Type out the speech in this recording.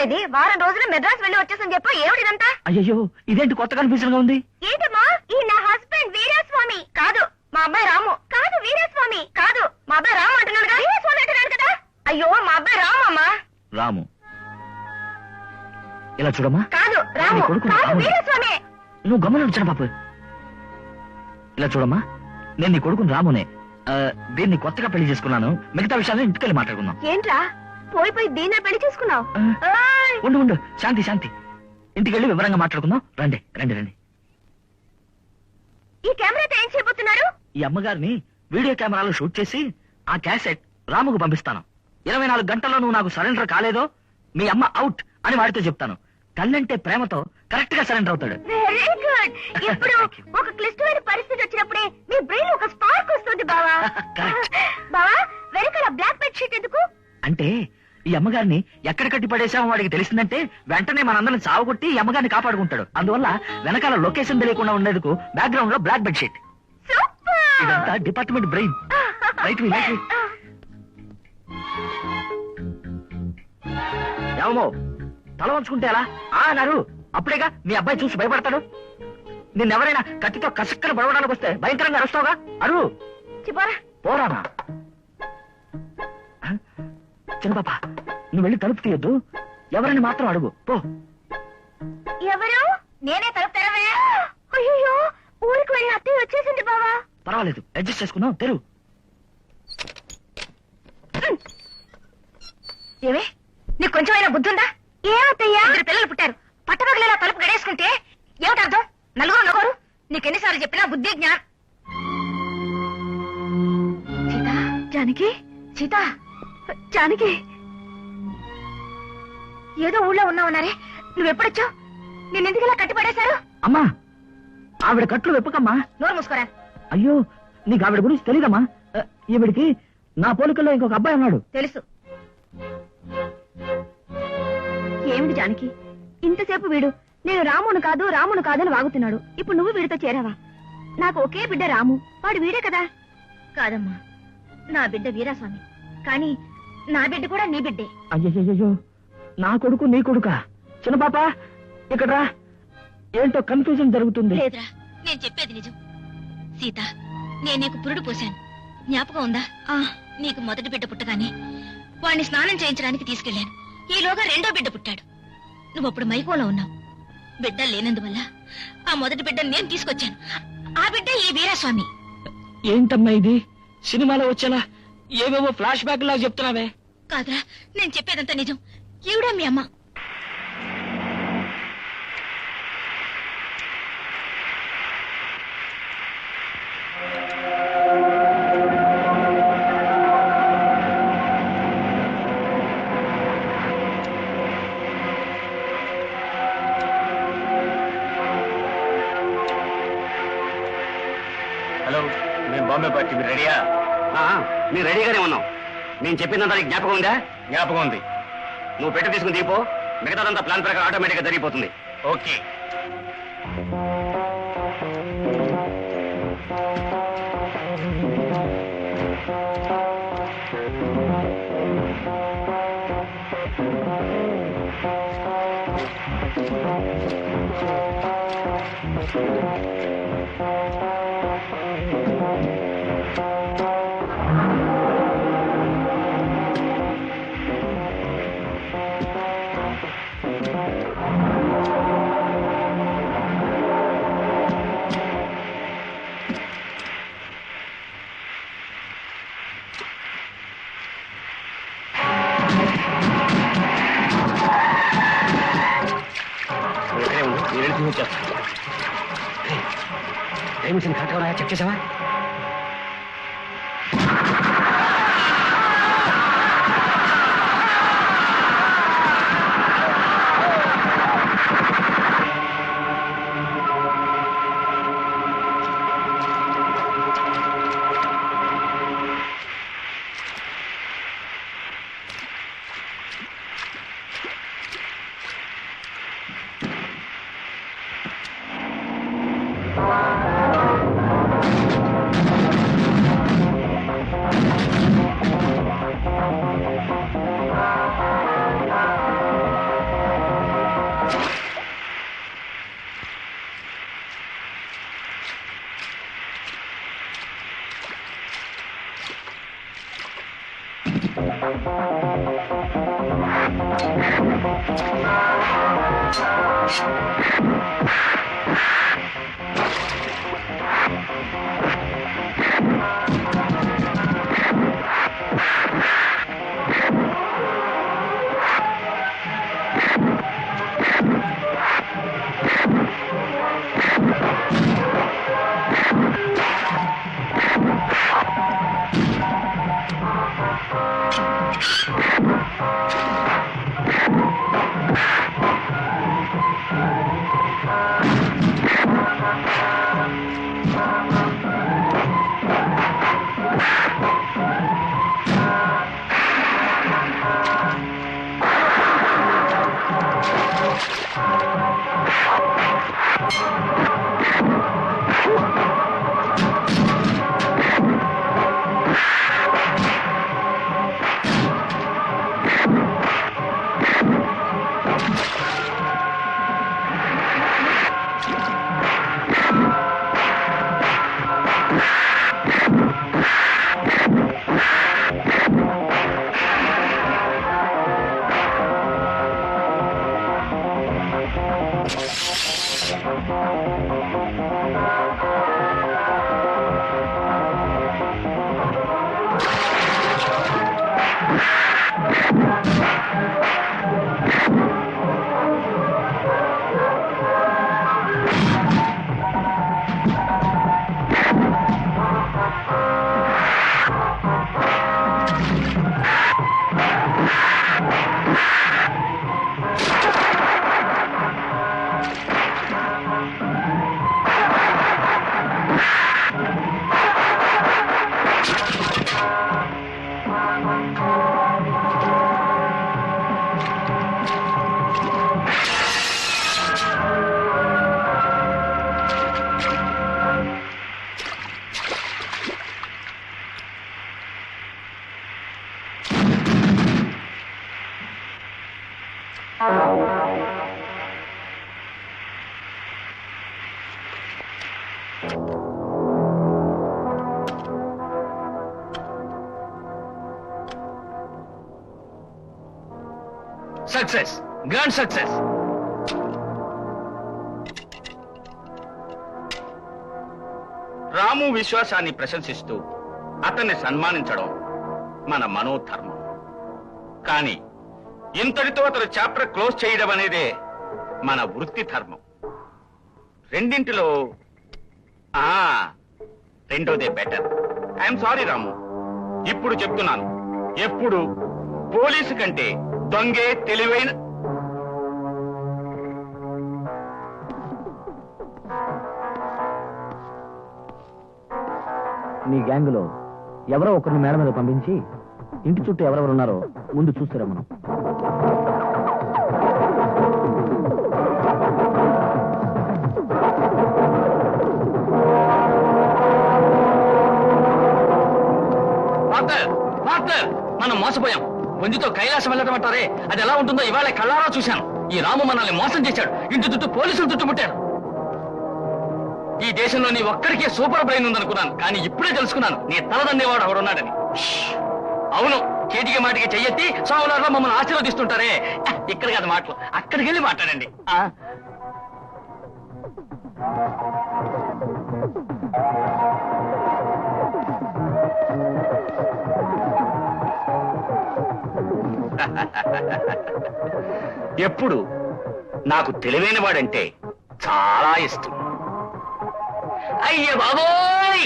ఇది? వారం రోజులు మెడ్రాస్ వెళ్ళి వచ్చేసని చెప్పు. ఏమిటిదంతా? అయ్యో, ఇదేంటి కొత్త కన్ఫ్యూజన్ గా ఉంది? ఏంటమ్మా? ఈ నా హస్బెండ్ వీరాస్వామి కాదు, మా అబ్బాయి రాము. కాదు వీరాస్వామి కాదు, మా అబ్బాయి రాము అంటున్నాడు కదా. వీరాస్వామి అంటున్నాడు కదా. అయ్యో, మా అబ్బాయి రాము అమ్మా. రాము, ఇలా చూడమ్మా. కాదు రాము, కాదు వీరాస్వామి. నువ్వు గమనం వచ్చాను పాప. ఇలా చూడమ్మా, నేను నీ కొడుకుని రామునే. దీన్ని కొత్తగా పెళ్లి చేసుకున్నాను. మిగతా విషయాలను ఇంటికెళ్ళి మాట్లాడుకుందాం. ఏంట్రా పోయి దీన్ని పెళ్లి చేసుకున్నావు? ఉండు ఉండు, శాంతి శాంతి, ఇంటికెళ్ళి వివరంగా మాట్లాడుకుందాం. రండి రండి రండి. ఈ కెమెరాతో ఏం చేయబోతున్నారు? ఈ అమ్మగారిని వీడియో కెమెరాలో షూట్ చేసి ఆ క్యాసెట్ రాముకు పంపిస్తాను. 24 గంటల్లో నువ్వు నాకు సరెండర్ కాలేదో మీ అమ్మ అవుట్ అని వాడితో చెప్తాను. తల్లంటే ప్రేమతో కరెక్ట్ గా సరెండర్ అవుతాడు. Very good. ఇప్పుడు ఒక క్లిష్టమైన పరిస్థితి వచ్చినప్పుడే మీ బ్రెయిన్ ఒక స్పార్క్ వస్తుంది బావా. బావా, వెనకాల బ్లాక్ బెడ్ షీట్ ఎందుకు? అంటే ఈ అమ్మగారిని ఎక్కడ కట్టి పడేసామో వాడికి తెలిసిందంటే వెంటనే మనందరం సావగొట్టి ఈ అమ్మగారిని కాపాడుకుంటాడు. అందువల్ల వెనకాల లొకేషన్ తెలియకుండా ఉండేందుకు బ్యాక్గ్రౌండ్ లో బ్లాక్ బెడ్ షీట్. ఇదంతా డిపార్ట్మెంట్ బ్రెయిన్. రైట్ ఏమో తల వంచుకుంటే ఎలా అన్నారు? అప్పుడేగా మీ అబ్బాయి చూసి భయపడతాడు. నిన్నెవరైనా కత్తితో కసక్కన పడవడానికి వస్తే భయంకరంగా అరుస్తావుగా. అరు పోరానా? చిన్నపాప, నువ్వు వెళ్ళి తలుపు తీయొద్దు. ఎవరిని మాత్రం అడుగు పో. ఎవరు? నేనే తలుపు తెరవే. అయ్యో, ఊరికి వెళ్ళి అత్తయ్య వచ్చేసింది బావా. పర్వాలేదు, అడ్జస్ట్ చేసుకున్నావు. తెరు. ఏమే, నీకు కొంచెమైనా బుద్ధి ఉందా? ఏమత్తయ్యా? 2 పిల్లలు పుట్టారు, పట్టపగలేలా తలుపు గడేసుకుంటే ఏమిటర్థం? నలుగురు నీకెన్నిసార్లు చెప్పినా బుద్ధి జ్ఞానం. సీత, జానకి, సీత, జానకి, ఏదో ఊళ్ళో ఉన్నావన్నారే, నువ్వెప్పుడొచ్చావు? నిన్నెందుకు ఇలా కట్టిపడేశారు? అమ్మా, ఆవిడ కట్లు వెప్పకమ్మా. నోరు మూసుకోరా. అయ్యో, నీకు ఆవిడ గురించి తెలీదమ్మా. ఈవిడికి నా పోలికల్లో ఇంకొక అబ్బాయి అన్నాడు. తెలుసు. ఏమిటి జానకి, ఇంతసేపు వీడు నేను రామును కాదని వాగుతున్నాడు. ఇప్పుడు నువ్వు వీడితో చేరావా? నాకు ఒకే బిడ్డ రాము, వాడు వీడే కదా. కాదమ్మా, నా బిడ్డ వీరాస్వామి, కానీ నా బిడ్డ కూడా నీ బిడ్డే. అయ్యో, నా కొడుకు నీ కొడుకా? చిన్న పాప ఇక్కడ రా. ఏంటో కన్ఫ్యూజన్ జరుగుతుంది. లేదురా, నేను చెప్పేది నిజం. సీత, నేను నీకు పురుడు పోశాను, జ్ఞాపకం ఉందా? నీకు మొదటి బిడ్డ పుట్టగానే వాడిని స్నానం చేయించడానికి తీసుకెళ్లాను. ఈలోగా రెండో బిడ్డ పుట్టాడు. నువ్వప్పుడు మైకోలో ఉన్నావు. బిడ్డ లేనందువల్ల ఆ మొదటి బిడ్డను నేను తీసుకొచ్చాను. ఆ బిడ్డ ఈ వీరాస్వామి. ఏంటమ్మా ఇది? సినిమాలో వచ్చేలా ఏవేవో ఫ్లాష్ బ్యాక్ లాగా చెప్తున్నావే. కాదురా, నేను చెప్పేదంతా నిజం. ఈవిడే మీ అమ్మ. హలో, మేము బాంబే పార్టీ. మీరు రెడీయా? మేము రెడీగానే ఉన్నాం. నేను చెప్పిందంతా నీకు జ్ఞాపకం ఉందా? జ్ఞాపకం ఉంది. నువ్వు పెట్టి తీసుకుని దిగిపో. మిగతాదంతా ప్లాన్ ప్రకారం ఆటోమేటిక్ గా జరిగిపోతుంది. ఓకే. మిషన్ కరెక్ట్గా ఉన్నాయా? చెక్ చేసావా? Success, grand success. రాము విశ్వాసాన్ని ప్రశంసిస్తూ అతన్ని సన్మానించడం మన మనోధర్మం. కానీ ఇంతటితో అతను చాప్టర్ క్లోజ్ చేయడం అనేదే మన వృత్తి ధర్మం. రెండింటిలో రెండోదే బెటర్. ఐఎమ్ సారీ రాము, ఇప్పుడు చెప్తున్నాను, ఎప్పుడు పోలీసు కంటే దొంగే తెలివైన. నీ గ్యాంగ్ లో ఎవరో ఒకరిని మేడ మీద పంపించి ఇంటి చుట్టూ ఎవరెవరు ఉన్నారో ముందు చూస్తారా మనం. మనం మోసపోయాం. వందితో కైలాసం వెళ్ళడం అంటారే, అది ఎలా ఉంటుందో ఇవాళ కళ్ళారా చూశాను. ఈ రాము మనల్ని మోసం చేశాడు. ఇంటి చుట్టూ పోలీసులు చుట్టుముట్టారు. ఈ దేశంలో నీ ఒక్కడికే సూపర్ బ్రెయిన్ ఉందనుకున్నాను, కానీ ఇప్పుడే తెలుసుకున్నాను నీ తలదండేవాడు ఎవడున్నాడని. అవును, చేతికి మాటికి చెయ్యెత్తి సోమవారంలో మమ్మల్ని ఆశీర్వదిస్తుంటారే, ఇక్కడ కాదు మాటలు, అక్కడికి వెళ్ళి మాట్లాడండి. ఎప్పుడు నాకు తెలివైన వాడంటే చాలా ఇష్టం. అయ్య బాబోయ్,